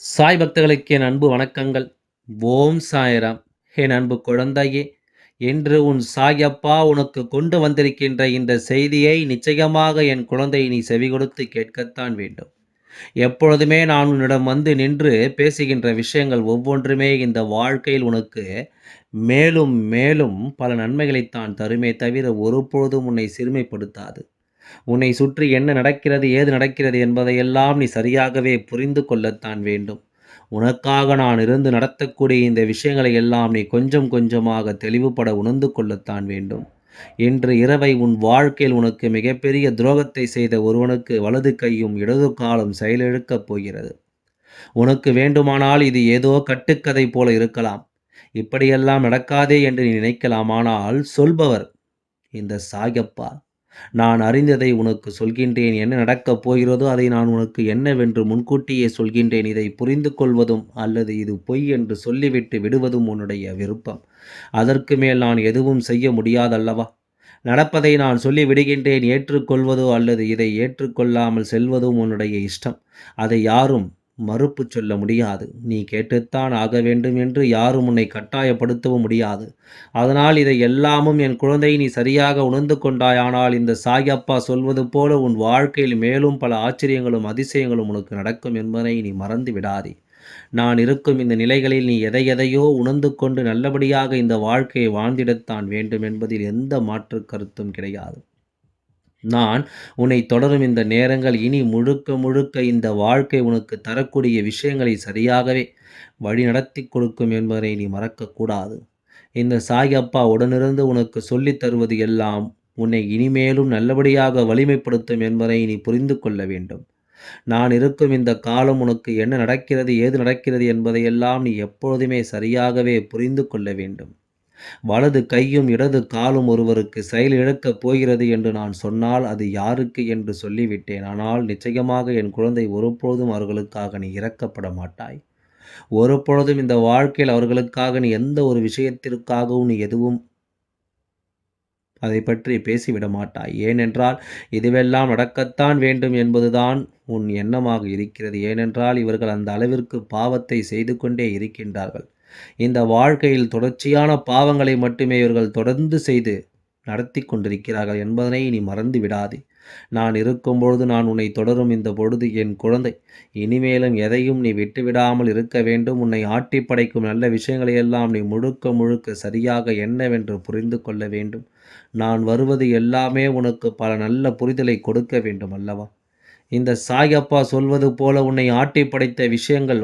சாய் பக்தர்களுக்கு என் அன்பு வணக்கங்கள். ஓம் சாய்ராம். என் அன்பு குழந்தையே, இன்று உன் சாயப்பா உனக்கு கொண்டு வந்திருக்கின்ற இந்த செய்தியை நிச்சயமாக என் குழந்தை நீ செவிகொடுத்து கேட்கத்தான் வேண்டும். எப்பொழுதுமே நான் உன்னிடம் வந்து நின்று பேசுகின்ற விஷயங்கள் ஒவ்வொன்றுமே இந்த வாழ்க்கையில் உனக்கு மேலும் மேலும் பல நன்மைகளைத்தான் தருமே தவிர ஒருபொழுதும் உன்னை சிறுமைப்படுத்தாது. உன்னை சுற்றி என்ன நடக்கிறது, ஏது நடக்கிறது என்பதையெல்லாம் நீ சரியாகவே புரிந்து கொள்ளத்தான் வேண்டும். உனக்காக நான் இருந்து நடத்தக்கூடிய இந்த விஷயங்களை எல்லாம் நீ கொஞ்சம் கொஞ்சமாக தெளிவுபட உணர்ந்து கொள்ளத்தான் வேண்டும். இன்று இரவை உன் வாழ்க்கையில் உனக்கு மிகப்பெரிய துரோகத்தை செய்த ஒருவனுக்கு வலது கையும் இடது காலும் செயலிழக்கப் போகிறது. உனக்கு வேண்டுமானால் இது ஏதோ கட்டுக்கதை போல இருக்கலாம். இப்படியெல்லாம் நடக்காதே என்று நீ நினைக்கலாம். ஆனால் சொல்பவர் இந்த சாயப்பா. நான் அறிந்ததை உனக்கு சொல்கின்றேன். என்ன நடக்கப் போகிறதோ அதை நான் உனக்கு என்னவென்று முன்கூட்டியே சொல்கின்றேன். இதை புரிந்து கொள்வதும் அல்லது இது பொய் என்று சொல்லிவிட்டு விடுவதும் உன்னுடைய விருப்பம். அதற்கு மேல் நான் எதுவும் செய்ய முடியாதல்லவா? நடப்பதை நான் சொல்லி விடுகின்றேன். ஏற்றுக்கொள்வதோ அல்லது இதை ஏற்றுக்கொள்ளாமல் செல்வதும் உன்னுடைய இஷ்டம். அதை யாரும் மறுப்பு சொல்ல முடியாது. நீ கேட்டுத்தான் ஆக வேண்டும் என்று யாரும் உன்னை கட்டாயப்படுத்தவும் முடியாது. அதனால் இதை எல்லாமும் என் குழந்தை நீ சரியாக உணர்ந்து கொண்டாய். ஆனால் இந்த சாயப்பா சொல்வது போல உன் வாழ்க்கையில் மேலும் பல ஆச்சரியங்களும் அதிசயங்களும் உனக்கு நடக்கும் என்பதை நீ மறந்து விடாதே. நான் இருக்கும் இந்த நிலைகளில் நீ எதை எதையோ உணர்ந்து கொண்டு நல்லபடியாக இந்த வாழ்க்கையை வாழ்ந்திடத்தான் வேண்டும் என்பதில் எந்த மாற்று கருத்தும் கிடையாது. நான் உன்னை தொடரும் இந்த நேரங்கள் இனி முழுக்க முழுக்க இந்த வாழ்க்கை உனக்கு தரக்கூடிய விஷயங்களை சரியாகவே வழிநடத்தி கொடுக்கும் என்பதை நீ மறக்கக்கூடாது. இந்த சாயப்பா உடனிருந்து உனக்கு சொல்லித் தருவது எல்லாம் உன்னை இனிமேலும் நல்லபடியாக வலிமைப்படுத்தும் என்பதை நீ புரிந்து கொள்ள வேண்டும். நான் இருக்கும் இந்த காலம் உனக்கு என்ன நடக்கிறது, ஏது நடக்கிறது என்பதையெல்லாம் நீ எப்பொழுதுமே சரியாகவே புரிந்து கொள்ள வேண்டும். வலது கையும் இடது காலும் ஒருவருக்கு செயலிழக்கப் போகிறது என்று நான் சொன்னால் அது யாருக்கு என்று சொல்லிவிட்டேன். ஆனால் நிச்சயமாக என் குழந்தை ஒருபொழுதும் அவர்களுக்காக நீ இரக்கப்பட மாட்டாய். ஒருபொழுதும் இந்த வாழ்க்கையில் அவர்களுக்காக நீ எந்த ஒரு விஷயத்திற்காகவும் நீ எதுவும் அதை பற்றி பேசிவிட மாட்டாய். ஏனென்றால் இதுவெல்லாம் நடக்கத்தான் வேண்டும் என்பதுதான் உன் எண்ணமாக இருக்கிறது. ஏனென்றால் இவர்கள் அந்த அளவிற்கு பாவத்தை செய்து கொண்டே இருக்கின்றார்கள். இந்த வாழ்க்கையில் தொடர்ச்சியான பாவங்களை மட்டுமே இவர்கள் தொடர்ந்து செய்து நடத்தி கொண்டிருக்கிறார்கள் என்பதனை நீ மறந்து விடாதே. நான் இருக்கும்பொழுது நான் உன்னை தொடரும் இந்த பொழுது என் குழந்தை, இனிமேலும் எதையும் நீ விட்டுவிடாமல் இருக்க வேண்டும். உன்னை ஆட்டி படைக்கும் நல்ல விஷயங்களையெல்லாம் நீ முழுக்க முழுக்க சரியாக என்னவென்று புரிந்து கொள்ள வேண்டும். நான் வருவது எல்லாமே உனக்கு பல நல்ல புரிதலை கொடுக்க வேண்டும் அல்லவா? இந்த சாயப்பா சொல்வது போல உன்னை ஆட்டி படைத்த விஷயங்கள்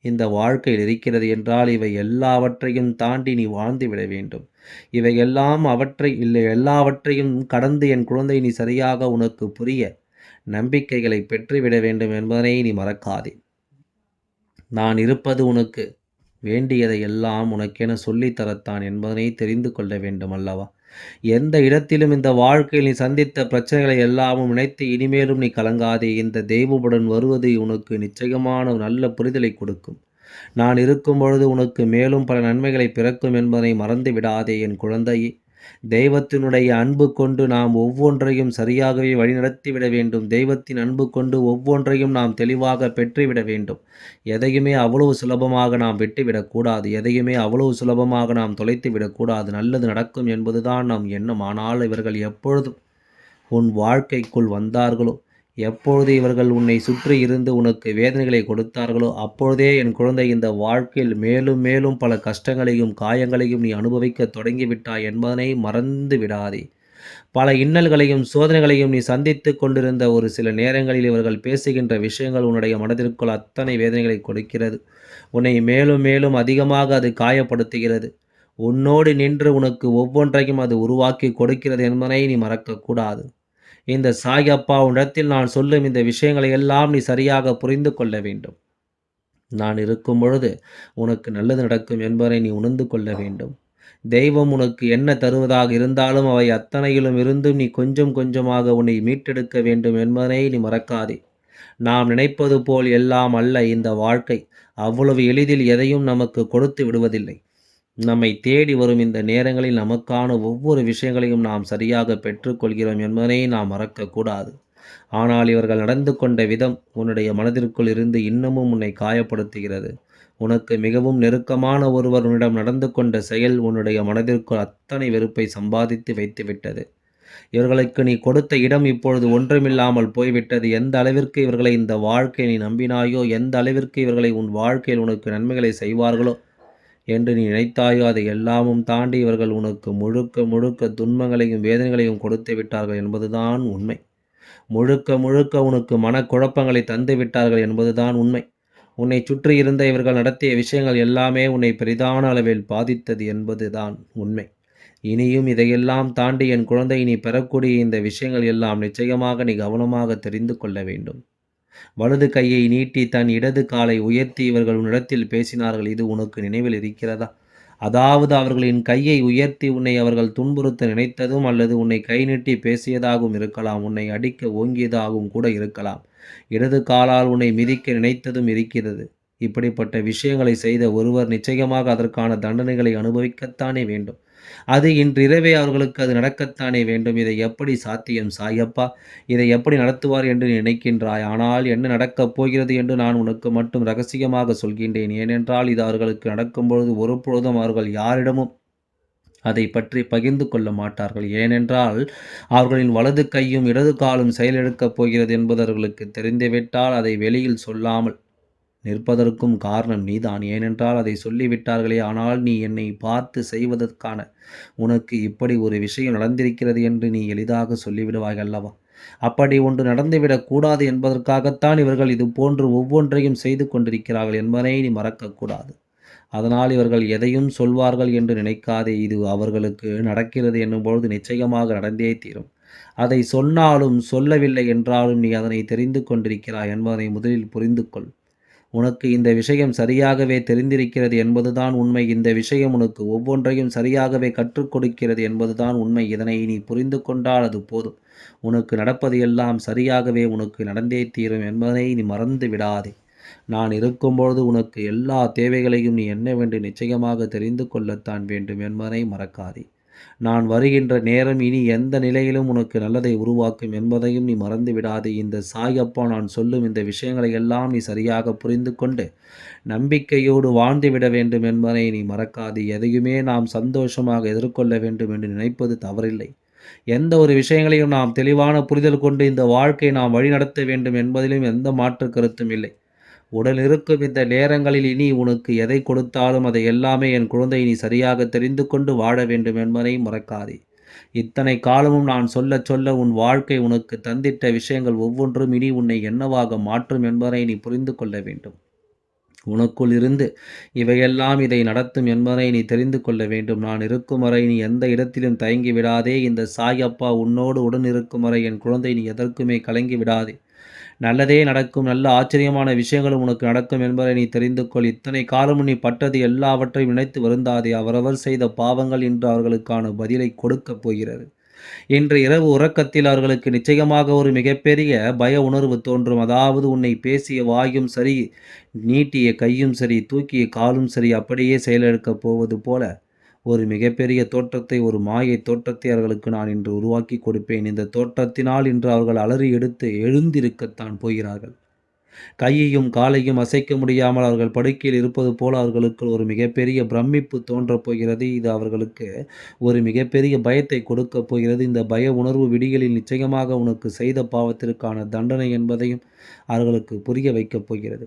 இந்த வாழ்க்கையில் இருக்கிறது என்றால் இவை எல்லாவற்றையும் தாண்டி நீ வாழ்ந்து விட வேண்டும். இவை எல்லாம் அவற்றை இல்லை எல்லாவற்றையும் கடந்து என் குழந்தை நீ சரியாக உனக்கு புரிய நம்பிக்கைகளை பெற்றுவிட வேண்டும் என்பதனை நீ மறக்காதே. நான் இருப்பது உனக்கு வேண்டியதை எல்லாம் உனக்கென சொல்லித்தரத்தான் என்பதனை தெரிந்து கொள்ள வேண்டும் அல்லவா? எந்த இடத்திலும் இந்த வாழ்க்கையில் நீ சந்தித்த பிரச்சனைகளை எல்லாமும் நினைத்து இனிமேலும் நீ கலங்காதே. இந்த தெய்வமுடன் வருவது உனக்கு நிச்சயமான நல்ல புரிதலை கொடுக்கும். நான் இருக்கும் பொழுது உனக்கு மேலும் பல நன்மைகளை பிறக்கும் என்பதை மறந்து விடாதே என் குழந்தையே. தெய்வத்தினுடைய அன்பு கொண்டு நாம் ஒவ்வொன்றையும் சரியாகவே வழிநடத்திவிட வேண்டும். தெய்வத்தின் அன்பு கொண்டு ஒவ்வொன்றையும் நாம் தெளிவாக பெற்றுவிட வேண்டும். எதையுமே அவ்வளவு சுலபமாக நாம் விட்டுவிடக்கூடாது. எதையுமே அவ்வளவு சுலபமாக நாம் தொலைத்து விடக்கூடாது. நல்லது நடக்கும் என்பதுதான் நம் எண்ணம். ஆனால் இவர்கள் எப்பொழுதும் உன் வாழ்க்கைக்குள் வந்தார்களோ, எப்பொழுது இவர்கள் உன்னை சுற்றி இருந்து உனக்கு வேதனைகளை கொடுத்தார்களோ, அப்பொழுதே என் குழந்தை இந்த வாழ்க்கையில் மேலும் மேலும் பல கஷ்டங்களையும், காயங்களையும் நீ அனுபவிக்கத் தொடங்கிவிட்டாய் என்பதனை மறந்து விடாதே. பல இன்னல்களையும், சோதனைகளையும் நீ சந்தித்துக் கொண்டிருந்த ஒரு சில நேரங்களில் இவர்கள் பேசுகின்ற விஷயங்கள் உன்னுடைய மனதிற்குள் அத்தனை வேதனைகளை கொடுக்கிறது. உன்னை மேலும் மேலும் அதிகமாக அது காயப்படுத்துகிறது. உன்னோடு நின்று உனக்கு ஒவ்வொன்றையும் அது உருவாக்கி கொடுக்கிறது என்பதனை நீ மறக்கக்கூடாது. இந்த சாயப்பா உன்னிடத்தில் நான் சொல்லும் இந்த விஷயங்களை எல்லாம் நீ சரியாக புரிந்து கொள்ள வேண்டும். நான் இருக்கும் பொழுது உனக்கு நல்லது நடக்கும் என்பதை நீ உணர்ந்து கொள்ள வேண்டும். தெய்வம் உனக்கு என்ன தருவதாக இருந்தாலும் அவை அத்தனையிலும் இருந்தும் நீ கொஞ்சம் கொஞ்சமாக உன்னை மீட்டெடுக்க வேண்டும் என்பதனை நீ மறக்காதே. நாம் நினைப்பது போல் எல்லாம் அல்ல இந்த வாழ்க்கை. அவ்வளவு எளிதில் எதையும் நமக்கு கொடுத்து விடுவதில்லை. நம்மை தேடி வரும் இந்த நேரங்களில் நமக்கான ஒவ்வொரு விஷயங்களையும் நாம் சரியாக பெற்றுக்கொள்கிறோம் என்பதனை நாம் மறக்கக்கூடாது. ஆனால் இவர்கள் நடந்து கொண்ட விதம் உன்னுடைய மனதிற்குள் இருந்து இன்னமும் உன்னை காயப்படுத்துகிறது. உனக்கு மிகவும் நெருக்கமான ஒருவர் உன்னிடம் நடந்து கொண்ட செயல் உன்னுடைய மனதிற்குள் அத்தனை வெறுப்பை சம்பாதித்து வைத்துவிட்டது. இவர்களுக்கு நீ கொடுத்த இடம் இப்பொழுது ஒன்றுமில்லாமல் போய்விட்டது. எந்த அளவிற்கு இவர்களை இந்த வாழ்க்கை நீ நம்பினாயோ, எந்த அளவிற்கு இவர்களை உன் வாழ்க்கையில் உனக்கு நன்மைகளை செய்வார்களோ என்று நீ நினைத்தாயோ, அதை எல்லாமும் தாண்டி இவர்கள் உனக்கு முழுக்க முழுக்க துன்பங்களையும் வேதனைகளையும் கொடுத்து விட்டார்கள் என்பதுதான் உண்மை. முழுக்க முழுக்க உனக்கு மனக்குழப்பங்களை தந்து விட்டார்கள் என்பதுதான் உண்மை. உன்னை சுற்றி இருந்த இவர்கள் நடத்திய விஷயங்கள் எல்லாமே உன்னை பெரிதான அளவில் பாதித்தது என்பதுதான் உண்மை. இனியும் இதையெல்லாம் தாண்டி என் குழந்தை நீ பெறக்கூடிய இந்த விஷயங்கள் எல்லாம் நிச்சயமாக நீ கவனமாக தெரிந்து கொள்ள வேண்டும். வலது கையை நீட்டி தன் இடது காலை உயர்த்தி இவர்கள் உன்னிடத்தில் பேசினார்கள். இது உனக்கு நினைவில் இருக்கிறதா? அதாவது அவர்களின் கையை உயர்த்தி உன்னை அவர்கள் துன்புறுத்த நினைத்ததும் அல்லது உன்னை கை நீட்டி பேசியதாகவும் இருக்கலாம். உன்னை அடிக்க ஓங்கியதாகவும் கூட இருக்கலாம். இடது காலால் உன்னை மிதிக்க நினைத்ததும் இருக்கிறது. இப்படிப்பட்ட விஷயங்களை செய்த ஒருவர் நிச்சயமாக அதற்கான தண்டனைகளை அனுபவிக்கத்தானே வேண்டும். அது இன்றிரவே அவர்களுக்கு அது நடக்கத்தானே வேண்டும். இதை எப்படி சாத்தியம் சாயப்பா? இதை எப்படி நடத்துவார் என்று நீ நினைக்கின்றாய்? ஆனால் என்ன நடக்கப் போகிறது என்று நான் உனக்கு மட்டும் ரகசியமாக சொல்கின்றேன். ஏனென்றால் இது அவர்களுக்கு நடக்கும்பொழுது ஒருபொழுதும் அவர்கள் யாரிடமும் அதை பற்றி பகிர்ந்து கொள்ள மாட்டார்கள். ஏனென்றால் அவர்களின் வலது கையும் இடது காலும் செயலிழக்கப் போகிறது என்பது அவர்களுக்கு தெரிந்துவிட்டால் அதை வெளியில் சொல்லாமல் நிற்பதற்கும் காரணம் நீதான். ஏனென்றால் அதை சொல்லிவிட்டார்களே. ஆனால் நீ என்னை பார்த்து செய்வதற்கான உனக்கு இப்படி ஒரு விஷயம் நடந்திருக்கிறது என்று நீ எளிதாக சொல்லிவிடுவாய் அல்லவா? அப்படி ஒன்று நடந்துவிடக் கூடாது என்பதற்காகத்தான் இவர்கள் இது போன்று ஒவ்வொன்றையும் செய்து கொண்டிருக்கிறார்கள் என்பதை நீ மறக்கக்கூடாது. அதனால் இவர்கள் எதையும் சொல்வார்கள் என்று நினைக்காதே. இது அவர்களுக்கு நடக்கிறது என்னும்பொழுது நிச்சயமாக நடந்தே தீரும். அதை சொன்னாலும் சொல்லவில்லை என்றாலும் நீ அதனை தெரிந்து கொண்டிருக்கிறாய் என்பதை முதலில் புரிந்து கொள். உனக்கு இந்த விஷயம் சரியாகவே தெரிந்திருக்கிறது என்பதுதான் உண்மை. இந்த விஷயம் உனக்கு ஒவ்வொன்றையும் சரியாகவே கற்றுக் கொடுக்கிறது என்பதுதான் உண்மை. இதனை நீ புரிந்து கொண்டால் அது போதும். உனக்கு நடப்பது எல்லாம் சரியாகவே உனக்கு நடந்தே தீரும் என்பதை நீ மறந்து விடாதே. நான் இருக்கும்பொழுது உனக்கு எல்லா தேவைகளையும் நீ என்னவென்று நிச்சயமாக தெரிந்து கொள்ளத்தான் வேண்டும் என்பதை மறக்காதே. நான் வருகின்ற நேரம் இனி எந்த நிலையிலும் உனக்கு நல்லதை உருவாக்கும் என்பதையும் நீ மறந்து விடாதே. இந்த சாயப்பா நான் சொல்லும் இந்த விஷயங்களை எல்லாம் நீ சரியாக புரிந்து கொண்டு நம்பிக்கையோடு வாழ்ந்துவிட வேண்டும் என்பதை நீ மறக்காதே. எதையுமே நாம் சந்தோஷமாக எதிர்கொள்ள வேண்டும் என்று நினைப்பது தவறில்லை. எந்த ஒரு விஷயங்களையும் நாம் தெளிவான புரிதல் கொண்டு இந்த வாழ்க்கையை நாம் வழிநடத்த வேண்டும் என்பதிலும் எந்த மாற்று கருத்தும் இல்லை. உடன் இருக்கும் இந்த நேரங்களில் இனி உனக்கு எதை கொடுத்தாலும் அதை எல்லாமே என் குழந்தை நீ சரியாக தெரிந்து கொண்டு வாழ வேண்டும் என்பதை மறக்காதே. இத்தனை காலமும் நான் சொல்லச் சொல்ல உன் வாழ்க்கை உனக்கு தந்திட்ட விஷயங்கள் ஒவ்வொன்றும் இனி உன்னை என்னவாக மாற்றும் என்பதை நீ புரிந்து கொள்ள வேண்டும். உனக்குள் இருந்து இவையெல்லாம் இதை நடத்தும் என்பதை நீ தெரிந்து கொள்ள வேண்டும். நான் இருக்கும் வரை நீ எந்த இடத்திலும் தயங்கி விடாதே. இந்த சாயப்பா உன்னோடு உடன் இருக்கும் வரை என் குழந்தை நீ எதற்குமே கலங்கி விடாதே. நல்லதே நடக்கும். நல்ல ஆச்சரியமான விஷயங்களும் உனக்கு நடக்கும் என்பதை நீ தெரிந்து கொள். இத்தனை காலமும் நீ பட்டது எல்லாவற்றையும் நினைத்து வருந்தாதே. அவரவர் செய்த பாவங்கள் இன்று அவர்களுக்கான பதிலை கொடுக்கப் போகிறது. இன்று இரவு உறக்கத்தில் அவர்களுக்கு நிச்சயமாக ஒரு மிகப்பெரிய பய உணர்வு தோன்றும். அதாவது உன்னை பேசிய வாயும் சரி, நீட்டிய கையும் சரி, தூக்கிய காலும் சரி அப்படியே செயலிழக்கப் போவது போல ஒரு மிகப்பெரிய தோற்றத்தை, ஒரு மாயை தோற்றத்தை அவர்களுக்கு நான் இன்று உருவாக்கி கொடுப்பேன். இந்த தோற்றத்தினால் இன்று அவர்கள் அலறி எடுத்து எழுந்திருக்கத்தான் போகிறார்கள். கையையும் காலையும் அசைக்க முடியாமல் அவர்கள் படுக்கையில் இருப்பது போல அவர்களுக்கு ஒரு மிகப்பெரிய பிரமிப்பு தோன்றப் போகிறது. இது அவர்களுக்கு ஒரு மிகப்பெரிய பயத்தை கொடுக்கப் போகிறது. இந்த பய உணர்வு விடிகளில் நிச்சயமாக உனக்கு செய்த பாவத்திற்கான தண்டனை என்பதையும் அவர்களுக்கு புரிய வைக்கப் போகிறது.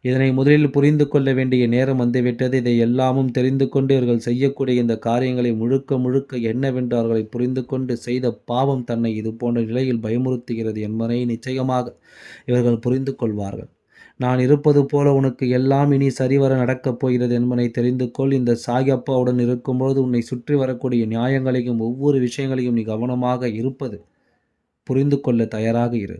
இதனை முதலில் புரிந்து கொள்ள வேண்டிய நேரம் வந்துவிட்டது. இதை எல்லாமும் தெரிந்து கொண்டு இவர்கள் செய்யக்கூடிய இந்த காரியங்களை முழுக்க முழுக்க என்னவென்று அவர்களை புரிந்து கொண்டு செய்த பாவம் தன்னை இது போன்ற நிலையில் பயமுறுத்துகிறது என்பதை நிச்சயமாக இவர்கள் புரிந்து கொள்வார்கள். நான் இருப்பது போல உனக்கு எல்லாம் இனி சரிவர நடக்கப் போகிறது என்பதை தெரிந்து கொள். இந்த சாயப்பாவுடன் இருக்கும்போது உன்னை சுற்றி வரக்கூடிய நியாயங்களையும் ஒவ்வொரு விஷயங்களையும் நீ கவனமாக இருப்பது புரிந்து கொள்ள தயாராக இரு.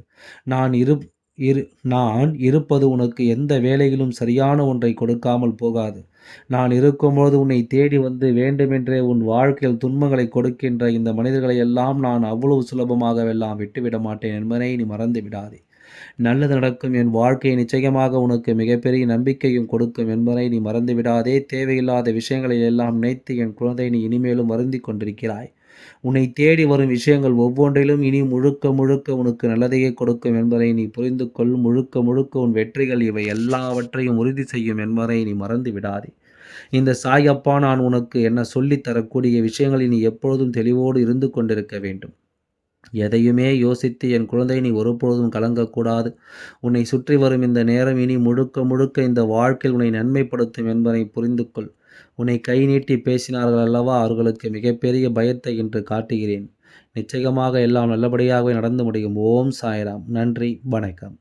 நான் இரு இரு நான் இருப்பது உனக்கு எந்த வேலையிலும் சரியான ஒன்றை கொடுக்காமல் போகாது. நான் இருக்கும்போது உன்னை தேடி வந்து வேண்டுமென்றே உன் வாழ்க்கையில் துன்பங்களை கொடுக்கின்ற இந்த மனிதர்களை எல்லாம் நான் அவ்வளவு சுலபமாகவெல்லாம் விட்டுவிட மாட்டேன் என்பதை நீ மறந்து விடாதே. நல்லது நடக்கும். என் வாழ்க்கை நிச்சயமாக உனக்கு மிகப்பெரிய நம்பிக்கையும் கொடுக்கும் என்பதை நீ மறந்து விடாதே. தேவையில்லாத விஷயங்களை எல்லாம் நினைத்து என் குழந்தை நீ இனிமேலும் வருந்தி கொண்டிருக்கிறாய். உன்னை தேடி வரும் விஷயங்கள் ஒவ்வொன்றிலும் இனி முழுக்க முழுக்க உனக்கு நல்லதையே கொடுக்கும் என்பதை நீ புரிந்து கொள். முழுக்க முழுக்க உன் வெற்றிகள் இவை எல்லாவற்றையும் உறுதி செய்யும் என்பதை நீ மறந்து விடாதே. இந்த சாயப்பா நான் உனக்கு என்ன சொல்லித் தரக்கூடிய விஷயங்களில் நீ எப்பொழுதும் தெளிவோடு இருந்து கொண்டிருக்க வேண்டும். எதையுமே யோசித்து என் குழந்தை நீ ஒருபொழுதும் கலங்கக்கூடாது. உன்னை சுற்றி வரும் இந்த நேரம் இனி முழுக்க முழுக்க இந்த வாழ்க்கையில் உன்னை நன்மைப்படுத்தும் என்பதை புரிந்து கொள். உன்னை கை நீட்டி பேசினார்கள் அல்லவா, அவர்களுக்கு மிகப்பெரிய பயத்தை இன்று காட்டுகிறேன். நிச்சயமாக எல்லாம் நல்லபடியாகவே நடந்து முடியும். ஓம் சாய்ராம். நன்றி, வணக்கம்.